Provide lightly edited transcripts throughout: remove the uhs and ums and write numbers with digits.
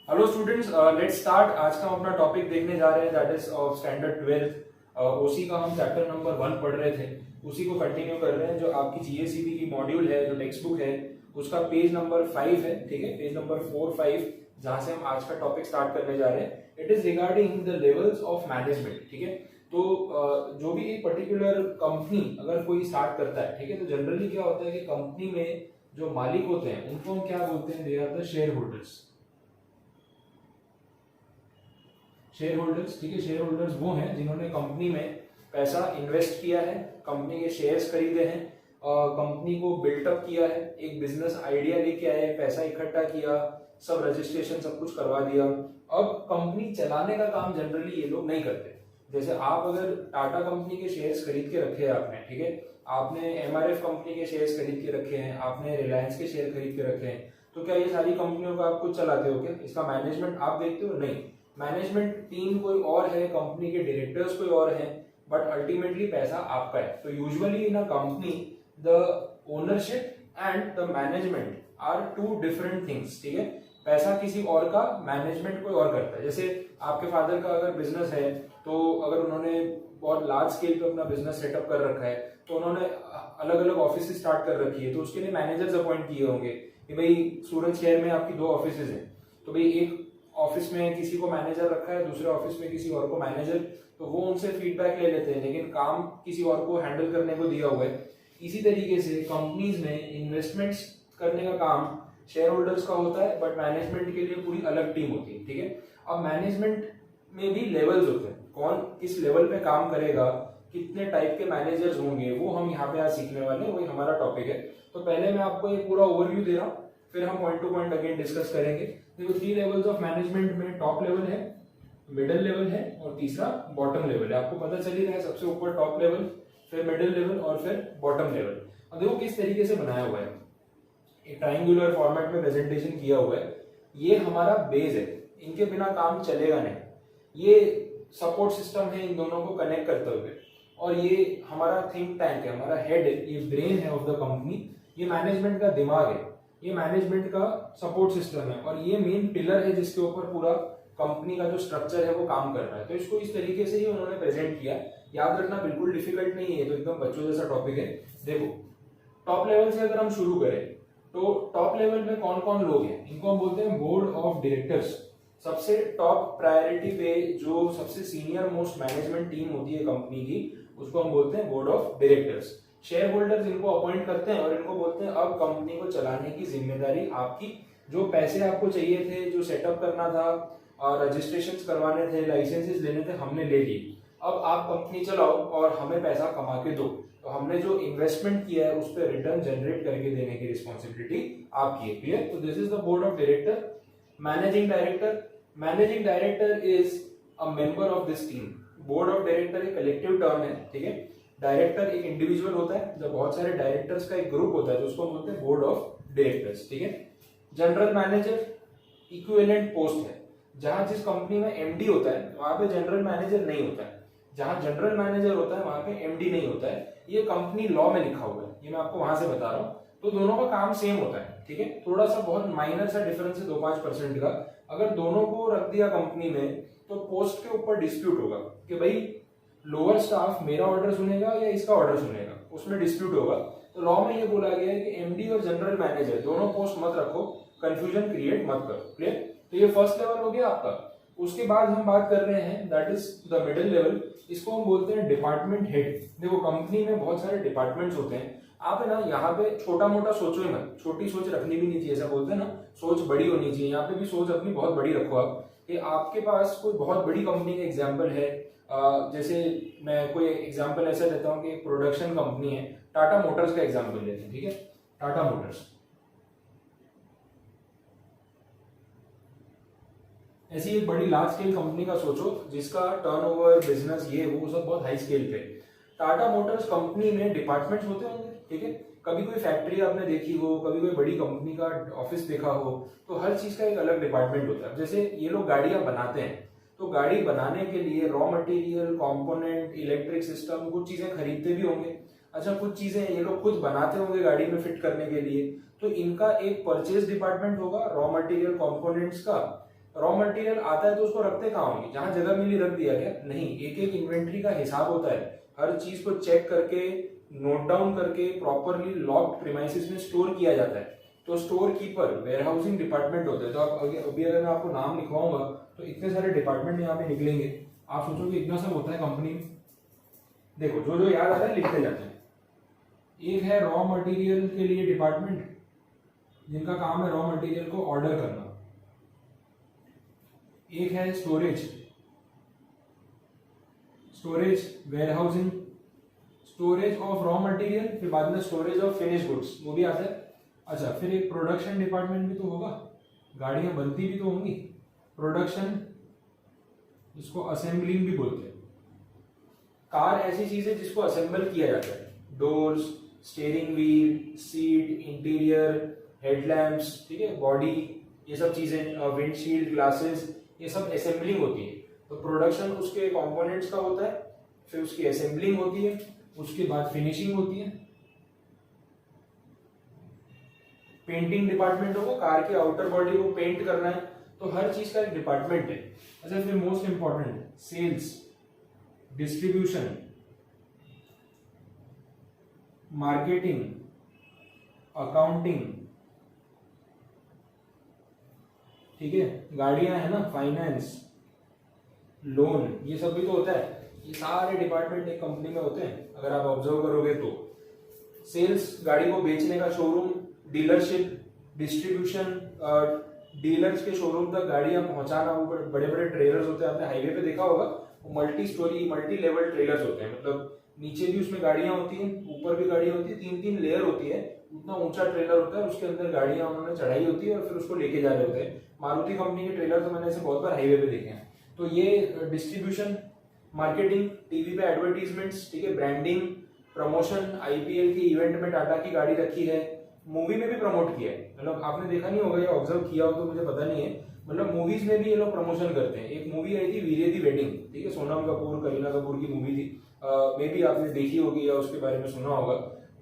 Hello students, let's start. आज का हम अपना टॉपिक देखने जा रहे हैं, दैट इज ऑफ स्टैंडर्ड 12 ओसी का। हम चैप्टर नंबर 1 पढ़ रहे थे, उसी को कंटिन्यू कर रहे हैं। जो आपकी जीएसीबी की मॉड्यूल है, जो टेक्स्ट बुक है, उसका पेज नंबर 5 है, ठीक है, पेज नंबर 4-5, जहां से हम आज का टॉपिक स्टार्ट करने जा रहे हैं। It is regarding the levels of management, ठीक है। तो जो भी एक पर्टिकुलर कंपनी अगर कोई स्टार्ट करता है, ठीक है, तो जनरली क्या होता है कि कंपनी में जो मालिक होते हैं उनको हम क्या बोलते हैं? They are the shareholders. Shareholders, ठीक है, शेयर होल्डर्स वो हैं जिन्होंने कंपनी में पैसा इन्वेस्ट किया है, कंपनी के शेयर्स खरीदे हैं, कंपनी को बिल्टअप किया है, एक बिजनेस आइडिया लेके आए, पैसा इकट्ठा किया, सब रजिस्ट्रेशन सब कुछ करवा दिया। अब कंपनी चलाने का काम जनरली ये लोग नहीं करते। जैसे आप अगर टाटा कंपनी के शेयर्स खरीद के रखे हैं आपने, ठीक है, आपने एमआरएफ कंपनी के शेयर्स खरीद के रखे हैं, आपने रिलायंस के शेयर खरीद के रखे हैं, तो क्या ये सारी कंपनियों का आप खुद चलाते हो क्या? इसका मैनेजमेंट आप देखते हो? नहीं। मैनेजमेंट टीम कोई और है, कंपनी के डायरेक्टर्स कोई और हैं, बट अल्टीमेटली पैसा आपका है। तो usually in a company the ownership and the management are two different things, ठीक है। पैसा किसी और का, मैनेजमेंट कोई और करता है। जैसे आपके फादर का अगर बिजनेस है, तो अगर उन्होंने बहुत लार्ज स्केल पे अपना बिजनेस सेटअप कर रखा है, तो उन्होंने अलग अलग ऑफिस स्टार्ट कर रखी है, तो उसके लिए मैनेजर्स अपॉइंट किए होंगे कि भाई सूरत शहर में आपकी 2 ऑफिस हैं, तो भाई एक ऑफिस में किसी को मैनेजर रखा है, दूसरे ऑफिस में किसी और को मैनेजर, तो वो उनसे फीडबैक ले लेते हैं, लेकिन काम किसी और को हैंडल करने को दिया हुआ है। इसी तरीके से कंपनीज में इन्वेस्टमेंट्स करने का काम शेयर होल्डर्स का होता है, बट मैनेजमेंट के लिए पूरी अलग टीम होती है, ठीक है। अब मैनेजमेंट में भी लेवल्स होते हैं, कौन किस लेवल पे काम करेगा, कितने टाइप के मैनेजर्स होंगे, वो हम यहाँ पे आज सीखने वाले हैं, वही हमारा टॉपिक है। तो पहले मैं आपको एक पूरा ओवरव्यू दे रहा हूँ, फिर हम point two point again discuss करेंगे। देखो 3 लेवल्स ऑफ मैनेजमेंट में टॉप लेवल है, मिडिल लेवल है और तीसरा बॉटम लेवल है। आपको पता चल ही रहा है, सबसे ऊपर टॉप लेवल, फिर मिडिल लेवल और फिर बॉटम लेवल। अब देखो किस तरीके से बनाया हुआ है, एक ट्राइंगुलर फॉर्मेट में प्रेजेंटेशन किया हुआ है। ये हमारा बेस है, इनके बिना काम चलेगा नहीं। ये सपोर्ट सिस्टम है इन दोनों को कनेक्ट करते हुए, और ये हमारा थिंक टैंक है, हमारा हेड है, ये ब्रेन है ऑफ द कंपनी, ये मैनेजमेंट का दिमाग है, ये मैनेजमेंट का सपोर्ट सिस्टम है, और ये मेन पिलर है जिसके ऊपर पूरा कंपनी का जो स्ट्रक्चर है वो काम कर रहा है। तो इसको इस तरीके से ही उन्होंने प्रेजेंट किया। याद रखना बिल्कुल डिफिकल्ट नहीं है, तो एकदम बच्चों जैसा टॉपिक है। देखो टॉप लेवल से अगर हम शुरू करें, तो टॉप लेवल में कौन कौन लोग हैं, इनको हम बोलते हैं बोर्ड ऑफ डायरेक्टर्स। सबसे टॉप प्रायोरिटी पे जो सबसे सीनियर मोस्ट मैनेजमेंट टीम होती है कंपनी की, उसको हम बोलते हैं board of directors. Share holders इनको अपॉइंट करते हैं और इनको बोलते हैं अब कंपनी को चलाने की जिम्मेदारी आपकी। जो पैसे आपको चाहिए थे, जो सेटअप करना था, रजिस्ट्रेशन करवाने थे, लाइसेंसेस लेने थे, हमने ले लिए। अब आप कंपनी चलाओ और हमें पैसा कमा के दो। तो हमने जो इन्वेस्टमेंट किया है उस पर रिटर्न जनरेट करके देने की रिस्पॉन्सिबिलिटी आपकी है। क्लियर? तो this is the board of director. Managing director is a member of this team. Board of director एक कलेक्टिव टर्म है, ठीक है। डायरेक्टर एक इंडिविजुअल होता है, जब बहुत सारे डायरेक्टर्स का एक ग्रुप होता है तो उसको बोलते हैं बोर्ड ऑफ डायरेक्टर्स, ठीक है। जनरल मैनेजर इक्विवेलेंट पोस्ट है। जहां जिस कंपनी में एमडी होता है वहां पे जनरल मैनेजर नहीं होता है, जहां जनरल मैनेजर होता है वहां पे एमडी नहीं होता है। ये कंपनी लॉ में लिखा हुआ है, ये मैं आपको वहां से बता रहा हूँ। तो दोनों का काम सेम होता है, ठीक है। थोड़ा सा बहुत माइनर सा डिफरेंस है 2-5% का। अगर दोनों को रख दिया कंपनी में तो पोस्ट के ऊपर डिस्प्यूट होगा कि भाई लोअर स्टाफ मेरा ऑर्डर सुनेगा या इसका ऑर्डर सुनेगा, उसमें डिस्प्यूट होगा। तो लॉ में ये बोला गया है कि एमडी और जनरल मैनेजर दोनों पोस्ट मत रखो, कंफ्यूजन क्रिएट मत करो। क्लियर? तो ये फर्स्ट लेवल हो गया आपका। उसके बाद हम बात कर रहे हैं that is the middle level. इसको हम बोलते हैं डिपार्टमेंट हेड। देखो कंपनी में बहुत सारे डिपार्टमेंट्स होते हैं, आप है ना यहाँ पे छोटा मोटा सोचो ही मत, छोटी सोच रखनी भी नहीं चाहिए, ऐसा बोलते हैं ना, सोच बड़ी होनी चाहिए। यहाँ पे भी सोच अपनी बहुत बड़ी रखो आप, कि आपके पास कोई बहुत बड़ी कंपनी का एग्जाम्पल है। जैसे मैं कोई एग्जाम्पल ऐसा लेता हूँ कि एक प्रोडक्शन कंपनी है, टाटा मोटर्स का एग्जाम्पल लेते हैं, ठीक है। टाटा मोटर्स ऐसी एक बड़ी लार्ज स्केल कंपनी का सोचो जिसका टर्नओवर, बिजनेस, ये वो सब बहुत हाई स्केल पे। टाटा मोटर्स कंपनी में डिपार्टमेंट्स होते होंगे, ठीक है। कभी कोई फैक्ट्री आपने देखी हो, कभी कोई बड़ी कंपनी का ऑफिस देखा हो, तो हर चीज का एक अलग डिपार्टमेंट होता है। जैसे ये लोग गाड़ियां बनाते हैं, तो गाड़ी बनाने के लिए raw material, component, electric system, कुछ चीजें खरीदते भी होंगे। अच्छा, कुछ चीजें ये लोग खुद बनाते होंगे गाड़ी में फिट करने के लिए। तो इनका एक परचेज डिपार्टमेंट होगा रॉ मटेरियल कंपोनेंट्स का, रॉ मटेरियल आता है तो उसको रखते कहाँ होंगे, जहां जगह मिली रख दिया क्या, नहीं, एक एक इन्वेंट्री का हिसाब होता है, हर चीज को चेक करके नोट डाउन करके प्रॉपरली लॉक्ड प्रीमाइसेस में स्टोर किया जाता है। तो स्टोर कीपर वेयरहाउसिंग डिपार्टमेंट होते हैं। तो आप अभी अगर मैं आपको नाम लिखवाऊंगा तो इतने सारे डिपार्टमेंट यहाँ पे निकलेंगे, आप सोचोगे इतना सब होता है कंपनी में। देखो जो जो याद आता है लिखते जाते हैं। एक है रॉ मटेरियल के लिए डिपार्टमेंट, जिनका काम है रॉ मटेरियल को ऑर्डर करना। एक है storage warehousing, storage of raw material, फिर बाद में स्टोरेज ऑफ फिनिश गुड्स, वो भी आता है। अच्छा, फिर एक प्रोडक्शन डिपार्टमेंट भी तो होगा, गाड़ियां बनती भी तो होंगी, प्रोडक्शन, इसको असेंबलिंग भी बोलते हैं। कार ऐसी चीज है जिसको असेंबल किया जाता है, doors, steering wheel, seat, interior, headlamps, ठीक है, बॉडी, ये सब चीजें, विंडशील्ड, ग्लासेस, ये सब असेंबलिंग होती है। तो प्रोडक्शन उसके कंपोनेंट्स का होता है, फिर उसकी असेंबलिंग होती है, उसके बाद फिनिशिंग होती है। पेंटिंग डिपार्टमेंट होगा, कार की आउटर बॉडी को पेंट करना है, तो हर चीज का एक डिपार्टमेंट है। अच्छा, फिर most important sales, distribution, marketing, accounting, ठीक है, गाड़ियां है ना, फाइनेंस, लोन, ये सब भी तो होता है। ये सारे डिपार्टमेंट एक कंपनी में होते हैं अगर आप ऑब्जर्व करोगे तो। सेल्स, गाड़ी को बेचने का शोरूम, डीलरशिप, डिस्ट्रीब्यूशन, डीलर्स के शोरूम तक गाड़ियां पहुंचाना, वो बड़े बड़े ट्रेलर्स होते हैं, आपने हाईवे पे देखा होगा, वो multi storey multi level trailers होते हैं, मतलब नीचे भी उसमें गाड़ियां होती हैं, ऊपर भी गाड़ियां होती है, 3-3 लेयर होती है, उतना ऊंचा ट्रेलर होता है, उसके अंदर गाड़ियां उन्होंने चढ़ाई होती है और फिर उसको लेके जा रहे होते हैं। मारुति कंपनी के ट्रेलर तो मैंने ऐसे बहुत बार हाईवे पे देखे हैं। तो ये डिस्ट्रीब्यूशन, मार्केटिंग, टीवी पे एडवर्टीजमेंट्स, ठीक है, ब्रांडिंग, प्रमोशन, आईपीएल के इवेंट में टाटा की गाड़ी रखी है, मूवी में भी प्रमोट किया है, मतलब आपने देखा नहीं होगा या ऑब्जर्व किया हो तो मुझे पता नहीं है, मतलब मूवीज में भी ये लोग प्रमोशन करते हैं। एक मूवी आई थी वीरे दी वेडिंग, ठीक है, सोनम कपूर करीना कपूर की मूवी थी, मे बी आपने देखी होगी या उसके बारे में सुना होगा।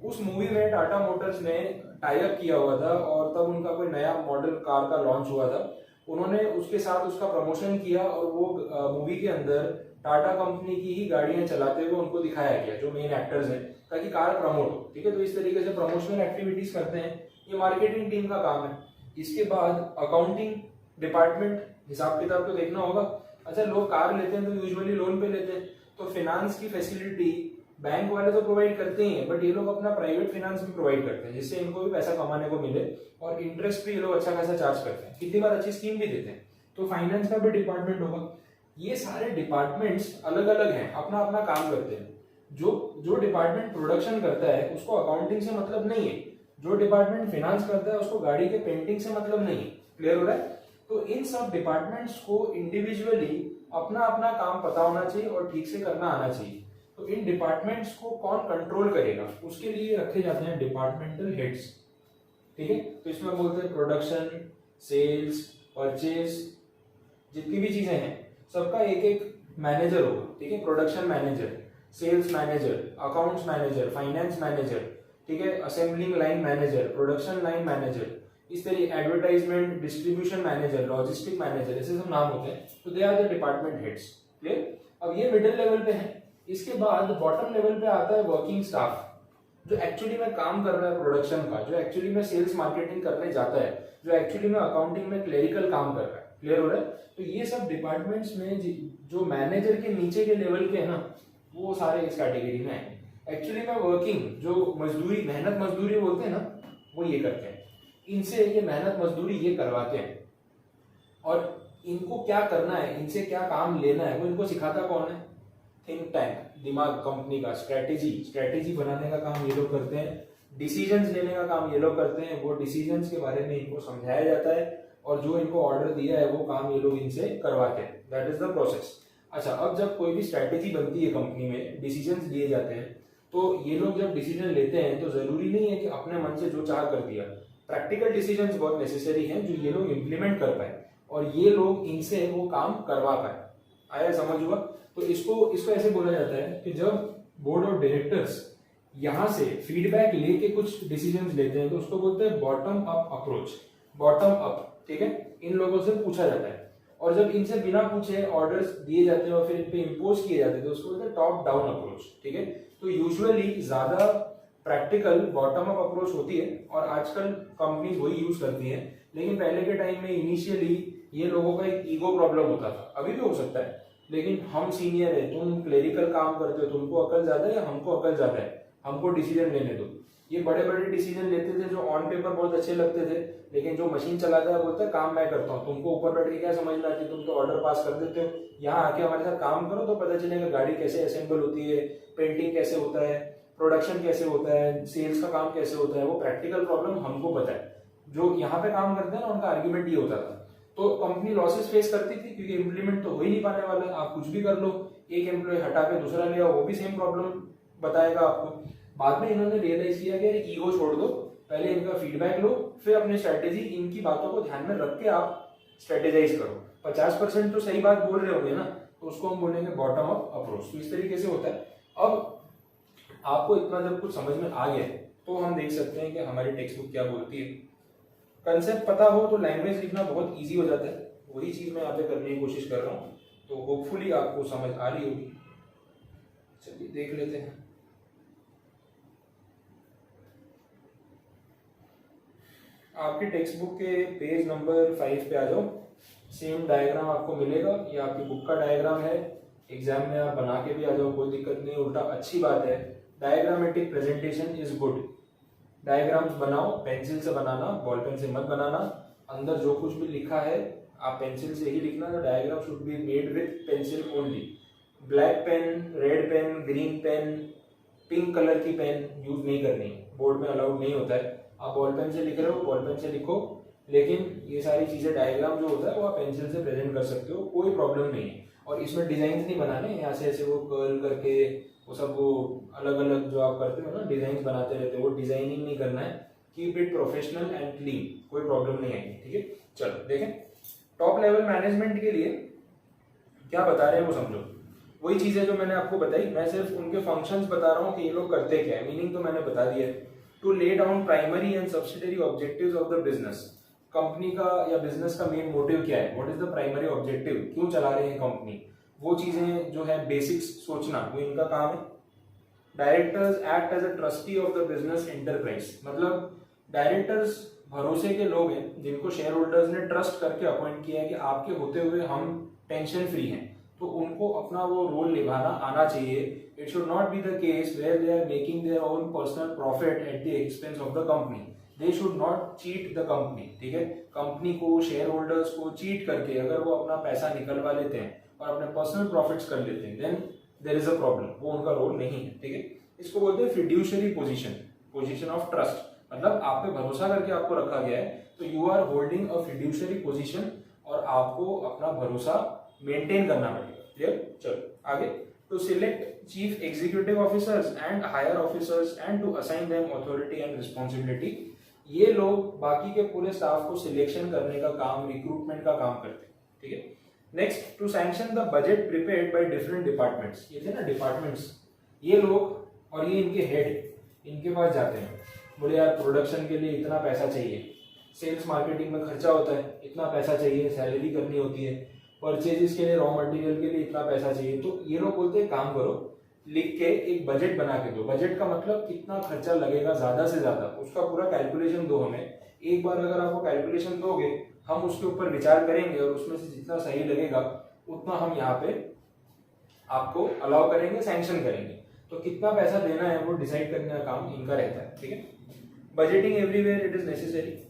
उस मूवी में टाटा मोटर्स ने टाई अप किया हुआ था और तब उनका कोई नया मॉडल कार का लॉन्च हुआ था, उन्होंने उसके साथ उसका प्रमोशन किया और वो मूवी के अंदर टाटा कंपनी की ही गाड़ियां चलाते हुए उनको दिखाया गया, जो मेन एक्टर्स हैं, ताकि कार प्रमोट हो, ठीक है। तो इस तरीके से प्रमोशनल एक्टिविटीज करते हैं, ये मार्केटिंग टीम का काम है। इसके बाद अकाउंटिंग डिपार्टमेंट, हिसाब किताब तो देखना होगा। अच्छा, लोग कार लेते हैं तो यूजुअली लोन पे लेते हैं, तो फाइनेंस की फैसिलिटी बैंक वाले तो प्रोवाइड करते ही हैं, बट ये लोग अपना प्राइवेट फाइनेंस भी प्रोवाइड करते हैं, जिससे इनको भी पैसा कमाने को मिले और इंटरेस्ट भी ये लोग अच्छा खासा चार्ज करते हैं, कितनी बार अच्छी स्कीम भी देते हैं। तो फाइनेंस का भी डिपार्टमेंट होगा। ये सारे डिपार्टमेंट्स अलग अलग हैं, अपना अपना काम करते हैं। जो डिपार्टमेंट प्रोडक्शन करता है उसको अकाउंटिंग से मतलब नहीं है, जो डिपार्टमेंट फाइनेंस करता है उसको गाड़ी के पेंटिंग से मतलब नहीं है। क्लियर हो रहा है? तो इन सब डिपार्टमेंट्स को इंडिविजुअली अपना अपना काम पता होना चाहिए और ठीक से करना आना चाहिए। तो इन डिपार्टमेंट्स को कौन कंट्रोल करेगा, उसके लिए रखे जाते हैं डिपार्टमेंटल हेड्स, ठीक है। तो इसमें बोलते हैं प्रोडक्शन, सेल्स, परचेज, जितनी भी चीजें हैं सबका एक एक मैनेजर होगा, ठीक है। Production manager, sales manager, accounts manager, finance manager, ठीक है, assembling line manager, production line manager, इस तरीके advertisement, distribution manager, logistic manager, ऐसे सब नाम होते हैं। तो they are the department heads. Clear? अब ये मिडिल लेवल पे है। इसके बाद बॉटम लेवल पे आता है वर्किंग स्टाफ, जो एक्चुअली में काम कर रहा है प्रोडक्शन का, जो एक्चुअली में सेल्स मार्केटिंग करने जाता है, जो एक्चुअली में अकाउंटिंग में क्लेरिकल काम कर रहा है। क्लियर हो रहा है? तो ये सब डिपार्टमेंट्स में जो मैनेजर के नीचे के लेवल के है ना, वो सारे इस कैटेगरी में है। एक्चुअली में वर्किंग, जो मजदूरी, मेहनत मजदूरी बोलते हैं ना, वो ये करते हैं। इनसे ये मेहनत मजदूरी ये करवाते हैं और इनको क्या करना है, इनसे क्या काम लेना है, वो इनको सिखाता कौन है? थिंक टैंक, दिमाग कंपनी का, स्ट्रेटेजी बनाने का काम ये लोग करते हैं, डिसीजंस लेने का काम ये लोग करते हैं, वो डिसीजंस के बारे में इनको समझाया जाता है और जो इनको ऑर्डर दिया है वो काम ये लोग इनसे करवाते हैं। That is the process. अच्छा, अब जब कोई भी स्ट्रेटेजी बनती है कंपनी में, डिसीजंस लिए जाते हैं, तो ये लोग जब डिसीजन लेते हैं तो जरूरी नहीं है कि अपने मन से जो चाह कर दिया। प्रैक्टिकल डिसीजंस बहुत नेसेसरी हैं जो ये लोग इम्प्लीमेंट कर पाए और ये लोग इनसे वो काम करवा पाए। आया समझ हुआ? तो इसको ऐसे बोला जाता है कि जब बोर्ड ऑफ डायरेक्टर्स यहां से फीडबैक लेके कुछ डिसीजंस लेते हैं तो उसको बोलते हैं bottom up approach. Bottom up, ठीक है, इन लोगों से पूछा जाता है। और जब इनसे बिना पूछे ऑर्डर्स दिए जाते हैं और फिर इन पे इम्पोज किए जाते हैं तो उसको बोलते हैं टॉप डाउन अप्रोच, ठीक है। तो यूजुअली ज्यादा प्रैक्टिकल बॉटम अप अप्रोच होती है और आजकल कंपनीज वही यूज करती हैं, लेकिन पहले के टाइम में इनिशियली ये लोगों का एक ईगो प्रॉब्लम होता था, अभी भी हो सकता है, लेकिन हम सीनियर है, तुम क्लेरिकल काम करते हो, तुमको अकल ज्यादा है या हमको अकल ज्यादा है, हमको डिसीजन लेने दो। ये बड़े बड़े डिसीजन लेते थे जो ऑन पेपर बहुत अच्छे लगते थे, लेकिन जो मशीन चलाता है बोलता है काम मैं करता हूँ, तुमको ऊपर बैठ के क्या समझना है, तुम तो ऑर्डर पास कर देते हो, यहाँ आके हमारे साथ काम करो तो पता चलेगा गाड़ी कैसे असेंबल होती है, पेंटिंग कैसे होता है, प्रोडक्शन कैसे होता है, सेल्स का काम कैसे होता है, वो प्रैक्टिकल प्रॉब्लम हमको पता है। जो यहाँ पे काम करते हैं ना उनका आर्ग्यूमेंट ये होता था। तो कंपनी लॉसेस फेस करती थी क्योंकि इम्प्लीमेंट तो हो ही नहीं पाने वाला है, आप कुछ भी कर लो, एक एम्प्लॉय हटा के दूसरा ले आओ वो भी सेम प्रॉब्लम बताएगा आपको। बाद में इन्होंने रियलाइज किया कि ईगो छोड़ दो, पहले इनका फीडबैक लो, फिर अपनी स्ट्रेटेजी इनकी बातों को ध्यान में रख के आप स्ट्रेटेजाइज करो। 50% तो सही बात बोल रहे होंगे ना, तो उसको हम बोलेंगे बॉटम अप अप्रोच। तो इस तरीके से होता है। अब आपको इतना जब कुछ समझ में आ गया तो हम देख सकते हैं कि हमारी टेक्स्ट बुक क्या बोलती है। कंसेप्ट पता हो तो लैंग्वेज लिखना बहुत ईजी हो जाता है, वही चीज मैं यहाँ पे करने की कोशिश कर रहा हूँ, तो होपफुली आपको समझ आ रही होगी। चलिए देख लेते हैं। आपकी टेक्स्ट बुक के पेज नंबर 5 पे आ जाओ। सेम डायग्राम आपको मिलेगा, ये आपकी बुक का डायग्राम है, एग्जाम में आप बना के भी आ जाओ, कोई दिक्कत नहीं, उल्टा अच्छी बात है। Diagrammatic presentation is good. Diagrams बनाओ, पेंसिल से बनाना, बॉल पेन से मत बनाना। अंदर जो कुछ भी लिखा है आप पेंसिल से ही लिखना। The diagram should be made with pencil only. Black pen, red pen, green pen, pink colour की पेन यूज नहीं करनी, बोर्ड में अलाउड नहीं होता है। आप बॉल पेन से लिख रहे हो, बॉल पेन से लिखो, लेकिन ये सारी चीजें डायग्राम जो होता है वो आप पेंसिल से प्रेजेंट कर सकते हो, कोई प्रॉब्लम नहीं है। और इसमें डिजाइन नहीं बनाने, यहाँ से ऐसे वो कर्ल करके वो सब वो अलग अलग जो आप करते हो ना डिजाइन बनाते रहते हो, वो डिजाइनिंग नहीं करना है। Keep it professional and clean, कोई प्रॉब्लम नहीं आएगी, ठीक है। चलो देखें, टॉप लेवल मैनेजमेंट के लिए क्या बता रहे हैं वो समझो। वही चीजें जो मैंने आपको बताई, मैं सिर्फ उनके फंक्शंस बता रहा हूँ कि ये लोग करते क्या है, मीनिंग तो मैंने बता दिया है। To lay down primary and subsidiary objectives of the business. Company का या बिजनेस का मेन मोटिव क्या है, what is the primary objective, क्यों चला रहे हैं कंपनी, वो चीजें जो है बेसिक्स सोचना, वो इनका काम है। Directors act as a trustee of the business enterprise, मतलब डायरेक्टर्स भरोसे के लोग हैं जिनको शेयर होल्डर्स ने ट्रस्ट करके अपॉइंट किया है कि आपके होते हुए हम टेंशन फ्री हैं, तो उनको अपना वो रोल निभाना आना चाहिए। It should not be the case where they are making their own personal profit at the expense of the company. They should not cheat the company, ठीक है। कंपनी को, शेयर होल्डर्स को चीट करके अगर वो अपना पैसा निकलवा लेते हैं और अपने पर्सनल प्रॉफिट्स कर लेते हैं, then there is a problem, वो उनका रोल नहीं है, ठीक है। इसको बोलते हैं fiduciary position, position of trust, मतलब आप पे भरोसा करके आपको रखा गया है, तो you are holding a fiduciary position और आपको अपना भरोसा मेंटेन करना पड़ेगा, क्लियर। चलो आगे। To select chief executive officers and higher officers and to assign them authority and responsibility, ये लोग बाकी के पूरे स्टाफ को सिलेक्शन करने का काम, रिक्रूटमेंट का काम करते हैं, ठीक है। Next, to sanction the budget prepared by different departments, ये थे ना डिपार्टमेंट्स, ये लोग और ये इनके हेड इनके पास जाते हैं, बोले यार प्रोडक्शन के लिए इतना पैसा चाहिए, सेल्स मार्केटिंग में खर्चा होता है इतना पैसा चाहिए, सैलरी करनी होती है, परचेजेस के लिए, रॉ मटेरियल के लिए इतना पैसा चाहिए, तो ये लोग बोलते हैं काम करो, लिख के एक बजट बना के दो। बजट का मतलब कितना खर्चा लगेगा ज्यादा से ज्यादा, उसका पूरा कैलकुलेशन दो हमें। एक बार अगर आपको कैलकुलेशन दोगे, हम उसके ऊपर विचार करेंगे और उसमें से जितना सही लगेगा उतना हम यहाँ पे आपको अलाउ करेंगे, सैंक्शन करेंगे। तो कितना पैसा देना है वो डिसाइड करने का काम इनका रहता है, ठीक है। Budgeting everywhere it is necessary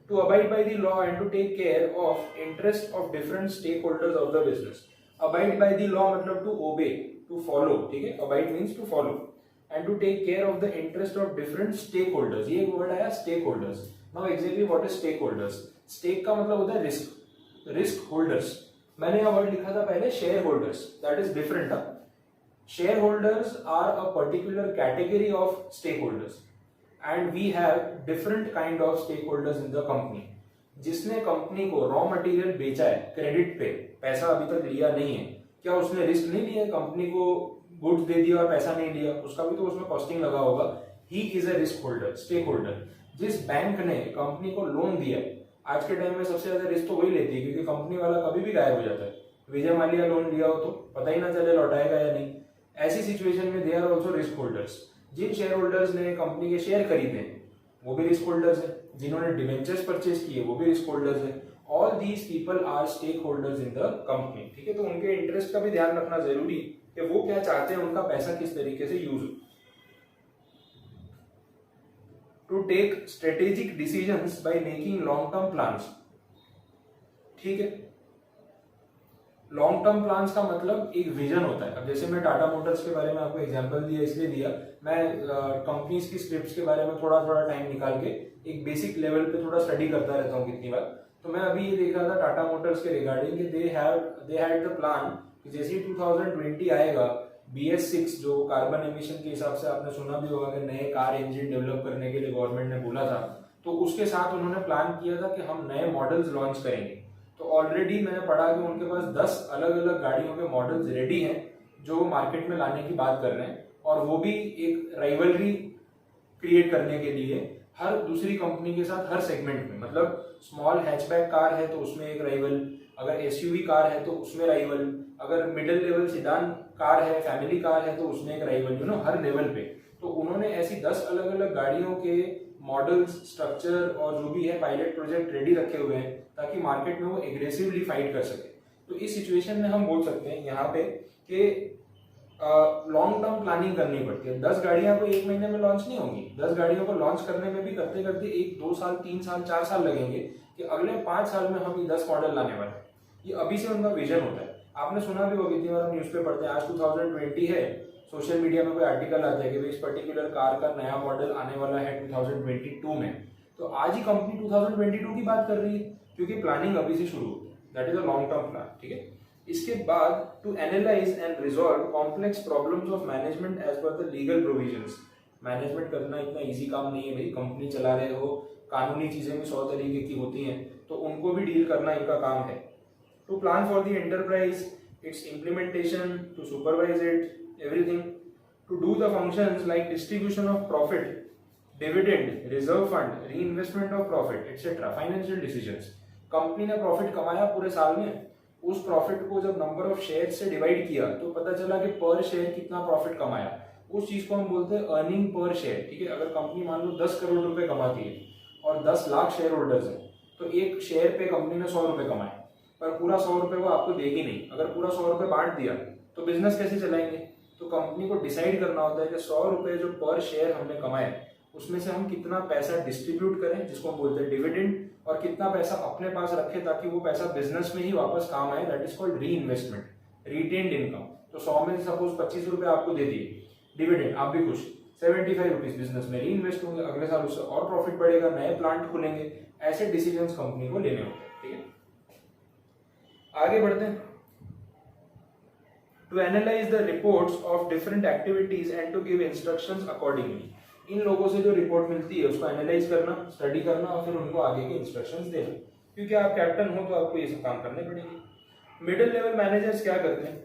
to abide by the law and to take care of interest of different stakeholders of the business. Abide by the law मतलब to obey, to follow, ठीक है। Abide means to follow and to take care of the interest of different stakeholders. ये एक word आया stakeholders. Now exactly what is stakeholders? Stake का मतलब होता है risk, risk holders. मैंने यहाँ word लिखा था पहले shareholders, that is different था। Shareholders are a particular category of stakeholders. And we have different kind of stakeholders in the company. जिसने कंपनी को रॉ मटेरियल बेचा है क्रेडिट पे, पैसा अभी तक लिया नहीं है, क्या उसने रिस्क नहीं लिया, कंपनी को गुड्स दे दिया और पैसा नहीं लिया, उसका भी तो उसमें कॉस्टिंग लगा होगा। He is a risk holder, stakeholder. जिस बैंक ने कंपनी को लोन दिया आज के टाइम में सबसे ज्यादा रिस्क तो वही लेती है, क्योंकि कंपनी वाला कभी भी गायब हो जाता है। विजय माल्या लोन लिया हो तो पता ही ना चले लौटाएगा या नहीं। ऐसी सिचुएशन में they are also risk holders. जिन शेयर होल्डर्स ने कंपनी के शेयर खरीदे हैं वो भी रिस्क होल्डर्स है, जिन्होंने डिवेंचर्स परचेज किए वो भी रिस्क होल्डर्स है। All these people are stakeholders in the company, ठीक है। तो उनके इंटरेस्ट का भी ध्यान रखना जरूरी है कि वो क्या चाहते हैं, उनका पैसा किस तरीके से यूज हो। To take strategic decisions by making long term plans, ठीक है। लॉन्ग टर्म प्लान्स का मतलब एक विजन होता है। अब जैसे मैं टाटा मोटर्स के बारे में आपको एग्जांपल दिया, इसलिए दिया, मैं कंपनीज की स्क्रिप्ट्स के बारे में थोड़ा थोड़ा टाइम निकाल के एक बेसिक लेवल पे थोड़ा स्टडी करता रहता हूँ कितनी बार। तो मैं अभी ये देख रहा था टाटा मोटर्स के रिगार्डिंग कि दे हैड द प्लान कि जैसे ही 2020 आएगा, BS6 जो कार्बन एमिशन के हिसाब से आपने सुना भी होगा कि नए कार इंजन डेवलप करने के लिए गवर्नमेंट ने बोला था, तो उसके साथ उन्होंने प्लान किया था कि हम नए मॉडल्स लॉन्च करेंगे। तो ऑलरेडी मैंने पढ़ा कि उनके पास 10 अलग अलग गाड़ियों के मॉडल्स रेडी हैं जो मार्केट में लाने की बात कर रहे हैं, और वो भी एक राइवलरी क्रिएट करने के लिए हर दूसरी कंपनी के साथ हर सेगमेंट में। मतलब स्मॉल हैचबैक कार है तो उसमें एक राइवल, अगर SUV कार है तो उसमें राइवल, अगर मिडिल लेवल सिडान कार है, फैमिली कार है तो उसमें एक राइवल, हर लेवल पे। तो उन्होंने ऐसी 10 अलग अलग गाड़ियों के मॉडल्स, स्ट्रक्चर और जो भी है पायलट प्रोजेक्ट रेडी रखे हुए हैं ताकि मार्केट में वो एग्रेसिवली फाइट कर सके। तो इस सिचुएशन में हम बोल सकते हैं यहाँ पे कि लॉन्ग टर्म प्लानिंग करनी पड़ती है। 10 गाड़ियां को एक महीने में लॉन्च नहीं होंगी। 10 गाड़ियों को लॉन्च करने में भी करते करते 1, 2 साल, 3 साल, 4 साल लगेंगे कि अगले 5 साल में हम ये 10 मॉडल लाने वाले हैं। ये अभी से उनका विजन होता है। आपने सुना भी होगा, इतनी बार न्यूज पे पढ़ते हैं, आज 2020 है, सोशल मीडिया में कोई आर्टिकल आता है कि इस पर्टिकुलर कार का नया मॉडल आने वाला है 2022 में। तो आज ही कंपनी 2022 की बात कर रही है, क्योंकि प्लानिंग अभी से शुरू होती है। That is a long term plan, ठीक है। इसके बाद to analyse and resolve complex problems of management as per the legal provisions. Management करना इतना इजी काम नहीं है भाई। कंपनी चला रहे हो, कानूनी चीजें भी 100 तरीके की होती हैं, तो उनको भी डील करना इनका काम है। To plan for the enterprise, its implementation, to supervise it, everything, to do the functions like distribution of profit, dividend, reserve fund, reinvestment of profit, etc. Financial decisions. Company ने प्रॉफिट कमाया पूरे साल में, उस प्रॉफिट को जब number of share से divide किया तो पता चला कि पर शेयर कितना प्रॉफिट कमाया। उस चीज को हम बोलते हैं अर्निंग पर शेयर, ठीक है। अगर कंपनी मान लो 10 करोड़ रुपए कमाती है और 10 लाख शेयर होल्डर्स हैं, तो एक शेयर पे कंपनी ने 100 रुपए कमाए, पर पूरा 100 रुपए वो आपको देगी नहीं। अगर पूरा 100 रुपए बांट दिया तो बिजनेस कैसे चलाएंगे। तो कंपनी को डिसाइड करना होता है कि 100 रुपए जो पर शेयर हमने कमाए उसमें से हम कितना पैसा डिस्ट्रीब्यूट करें, जिसको हम बोलते हैं डिविडेंड, और कितना पैसा अपने पास रखें ताकि वो पैसा बिजनेस में ही वापस काम आए। दैट इज कॉल्ड री इन्वेस्टमेंट, रिटेन्ड इनकम। तो 100 में सपोज 25 रुपए आपको दे दिए डिविडेंड, आप भी खुश, 75 रुपीज बिजनेस में री इन्वेस्ट होंगे, अगले साल उससे और प्रॉफिट बढ़ेगा, नए प्लांट खुलेंगे। ऐसे डिसीजन कंपनी को लेने होते हैं, ठीक है। आगे बढ़ते हैं। To analyze the reports of different activities and to give instructions accordingly. इन लोगों से जो रिपोर्ट मिलती है उसको एनालाइज करना, स्टडी करना और फिर उनको आगे के इंस्ट्रक्शंस देना, क्योंकि आप कैप्टन हो तो आपको ये सब काम करने पड़ेंगे। मिडिल लेवल मैनेजर्स क्या करते हैं,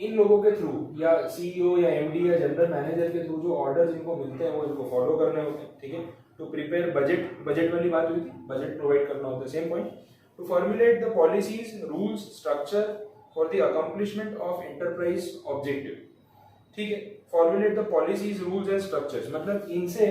इन लोगों के थ्रू या CEO या MD या जनरल मैनेजर के थ्रू जो ऑर्डर्स इनको मिलते हैं वो इनको फॉलो करने होते हैं, ठीक है। टू प्रिपेयर बजट वाली बात हुई थी, बजट प्रोवाइड करना होता है, same point. To formulate the policies, rules, structure for the accomplishment of enterprise objective, ठीक है। Formulate the policies, rules and structures, मतलब इनसे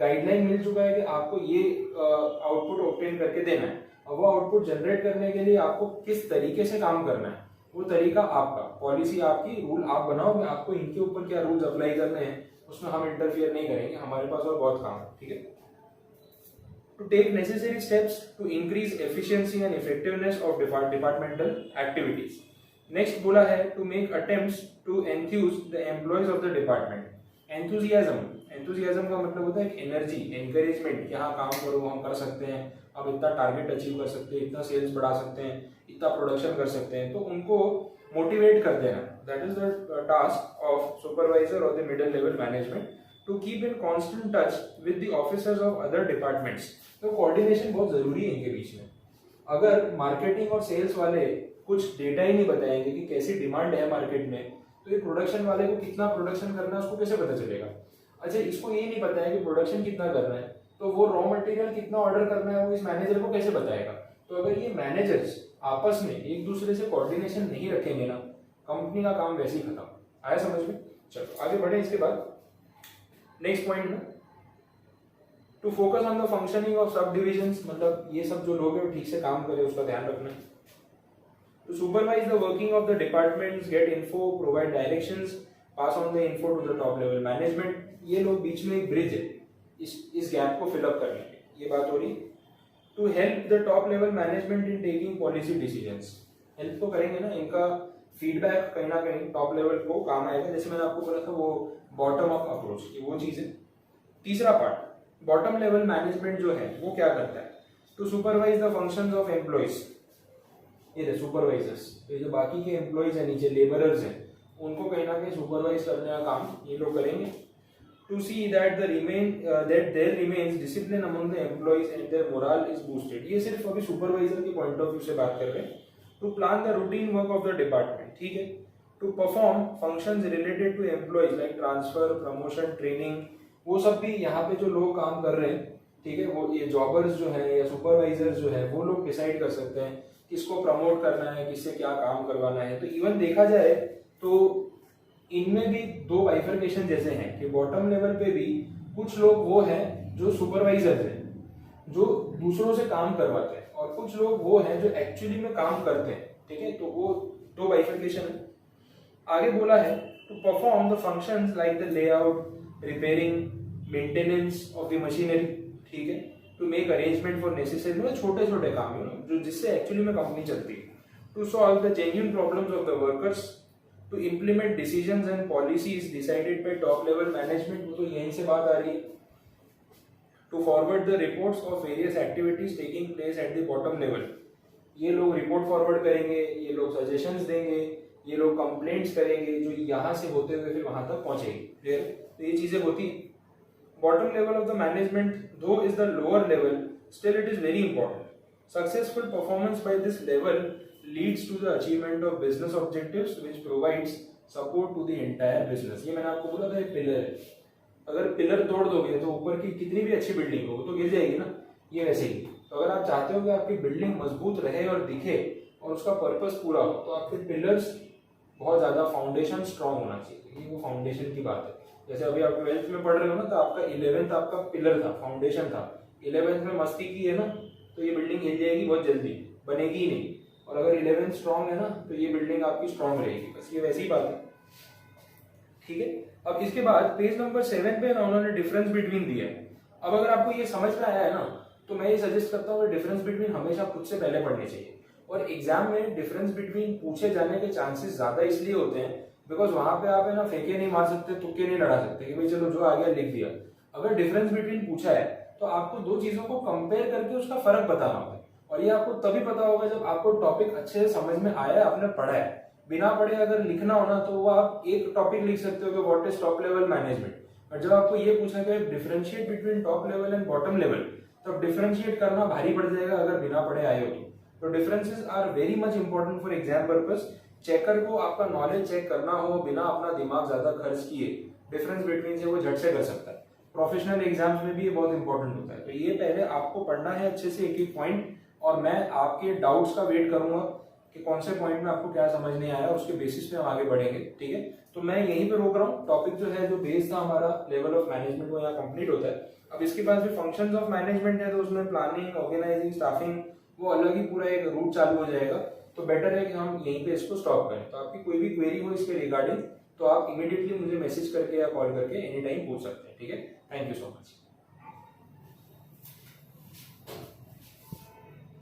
गाइडलाइन मिल चुका है कि आपको ये आउटपुट ऑब्टेन करके देना है। अब वो आउटपुट जनरेट करने के लिए आपको किस तरीके से काम करना है, वो तरीका आपका, पॉलिसी आपकी, रूल आप बनाओगे, आपको इनके ऊपर क्या रूल्स अप्लाई करने हैं उसमें हम इंटरफियर नहीं करेंगे, हमारे पास और बहुत काम है, ठीक है। To take necessary steps to increase efficiency and effectiveness of departmental activities. Next बोला है to make attempts to enthuse the employees of the department. Enthusiasm का मतलब होता है एक एनर्जी, एनकरेजमेंट कि हाँ काम करो, हम कर सकते हैं, अब इतना टारगेट अचीव कर सकते हैं, इतना सेल्स बढ़ा सकते हैं, इतना प्रोडक्शन कर सकते हैं, तो उनको मोटिवेट कर देना। That is the task of supervisor और the middle level management, to keep in constant touch with the officers of other departments. तो कोऑर्डिनेशन बहुत जरूरी है इनके बीच में। अगर मार्केटिंग और सेल्स वाले कुछ डेटा ही नहीं बताएंगे कि कैसी डिमांड है मार्केट में, तो ये प्रोडक्शन वाले को कितना प्रोडक्शन करना है उसको कैसे पता चलेगा। अच्छा, इसको ये नहीं पता है कि प्रोडक्शन कितना करना है, तो वो रॉ मटेरियल कितना ऑर्डर करना है वो इस मैनेजर को कैसे बताएगा? तो अगर ये मैनेजर्स आपस में एक दूसरे से कोऑर्डिनेशन नहीं रखेंगे ना, कंपनी का काम वैसे ही खत्म। आया समझ में? चलो आगे बढ़े। इसके बाद नेक्स्ट पॉइंट में to focus on the functioning of sub divisions, मतलब ये सब जो लोग हैं ठीक से काम करें उसका ध्यान रखना है। To supervise the working of the departments, get info, provide directions, pass on the info to the top level management. ये लोग बीच में एक ब्रिज है इस गैप को फिलअप करने के, ये बात हो रही। To help the top level management in taking policy decisions, help तो करेंगे ना, इनका फीडबैक कहीं ना कहीं टॉप लेवल को काम आएगा। जैसे मैंने आपको बोला था वो बॉटम अप अप्रोच की वो चीज है। तीसरा पार्ट, बॉटम लेवल मैनेजमेंट जो है वो क्या करता है? To supervise the functions of employees, ये सुपरवाइजर्स, ये जो बाकी के एम्प्लॉइज है नीचे लेबरर्स हैं उनको कहीं ना कहीं सुपरवाइज करने का काम ये लोग करेंगे। To see that there remains discipline among the employees and their morale is boosted. ये सिर्फ अभी सुपरवाइजर के पॉइंट ऑफ व्यू से बात कर रहे हैं। To plan the routine work of the department, ठीक है। To perform functions related to employees like transfer, promotion, training, वो सब भी यहाँ पे जो लोग काम कर रहे हैं, ठीक है, वो ये जॉबर्स जो है या सुपरवाइजर्स जो है वो लोग डिसाइड कर सकते हैं किसको प्रमोट करना है, किससे क्या काम करवाना है। तो इवन देखा जाए तो इनमें भी दो बाइफर्केशन जैसे हैं कि बॉटम लेवल पे भी कुछ लोग वो हैं जो सुपरवाइजर्स हैं जो दूसरों से काम करवाते हैं, और कुछ लोग वो हैं जो एक्चुअली में काम करते हैं, ठीक है। तो वो दो बाइफर्केशन है। आगे बोला है to perform the functions like the layout, repairing, maintenance of the machinery, ठीक है। To make arrangement for necessary, मतलब छोटे छोटे काम जो जिससे एक्चुअली में कंपनी चलती है। To solve the genuine problems of the workers, to implement decisions and policies decided by top level management, वो तो यहीं से बात आ रही है। To forward the reports of various activities taking place at the bottom level, ये लोग रिपोर्ट फॉरवर्ड करेंगे, ये लोग सजेशंस देंगे, ये लोग कंप्लेंट्स करेंगे जो यहाँ से होते हुए फिर वहां तक पहुंचेगी। क्लियर? तो ये चीजें होती। Bottom level of the management though is the lower level, still it is very important. Successful performance by this level leads to the achievement of business objectives which provides support to the entire business। ये मैंने आपको बोला था एक pillar है, अगर pillar तोड़ दोगे तो ऊपर की कितनी भी अच्छी बिल्डिंग हो तो गिर जाएगी ना, ये वैसे ही। तो अगर आप चाहते हो कि आपकी बिल्डिंग मजबूत रहे और दिखे और उसका पर्पस पूरा हो तो आपके पिलर्स बहुत ज्यादा, फाउंडेशन स्ट्रॉन्ग होना चाहिए। ये वो फाउंडेशन की बात है। जैसे अभी आप 12th में पढ़ रहे हो ना, तो आपका 11th आपका पिलर था, फाउंडेशन था। 11th में मस्ती की है ना तो ये बिल्डिंग हिल जाएगी बहुत जल्दी, बनेगी ही नहीं। और अगर 11th स्ट्रॉन्ग है ना तो ये बिल्डिंग आपकी स्ट्रॉन्ग रहेगी। बस ये वैसी ही बात है, ठीक है। अब इसके बाद पेज नंबर 7 पे ना उन्होंने डिफरेंस बिटवीन दिया है। अब अगर आपको ये समझ में आया है ना तो मैं ये सजेस्ट करता हूँ डिफरेंस बिटवीन हमेशा खुद से पहले पढ़ने चाहिए। और एग्जाम में डिफरेंस बिटवीन पूछे जाने के चांसेस ज्यादा इसलिए होते हैं बिकॉज वहां पे आप है ना फेंके नहीं मार सकते, तुक्के नहीं लड़ा सकते कि भाई चलो जो आ गया लिख दिया। अगर डिफरेंस बिटवीन पूछा है तो आपको दो चीजों को कंपेयर करके उसका फर्क बताना होगा, और ये आपको तभी पता होगा जब आपको टॉपिक अच्छे से समझ में आया, आपने पढ़ा है। बिना पढ़े अगर लिखना हो ना तो वो आप एक टॉपिक लिख सकते हो कि what is top level management, और जब आपको ये पूछा गया differentiate between top level and bottom level, तो डिफरेंशिएट करना भारी पड़ जाएगा अगर बिना पढ़े आए हो। तो differences are very much important for exam purpose. Checker को आपका नॉलेज चेक करना हो बिना अपना दिमाग ज्यादा खर्च किए, डिफरेंस बिटवीन से वो झट से कर सकता है। प्रोफेशनल एग्जाम्स में भी ये बहुत इंपॉर्टेंट होता है। तो ये पहले आपको पढ़ना है अच्छे से एक एक पॉइंट, और मैं आपके डाउट्स का वेट करूंगा कि कौन से पॉइंट में आपको क्या समझ नहीं आया, उसके बेसिस पे हम आगे बढ़ेंगे, ठीक है। तो मैं यहीं पे रोक रहा हूँ। टॉपिक जो है जो बेस था हमारा लेवल ऑफ मैनेजमेंट वो यहाँ कंप्लीट होता है। अब इसके बाद जो फंक्शंस ऑफ मैनेजमेंट है तो उसमें प्लानिंग, ऑर्गेनाइजिंग, स्टाफिंग, वो अलग ही पूरा एक रूट चालू हो जाएगा। तो बेटर है कि हम यहीं पे इसको स्टॉप करें। तो आपकी कोई भी क्वेरी हो इसके रिगार्डिंग तो आप इमीडिएटली मुझे मैसेज करके या कॉल करके एनी टाइम पूछ सकते हैं, ठीक है। Thank you so much.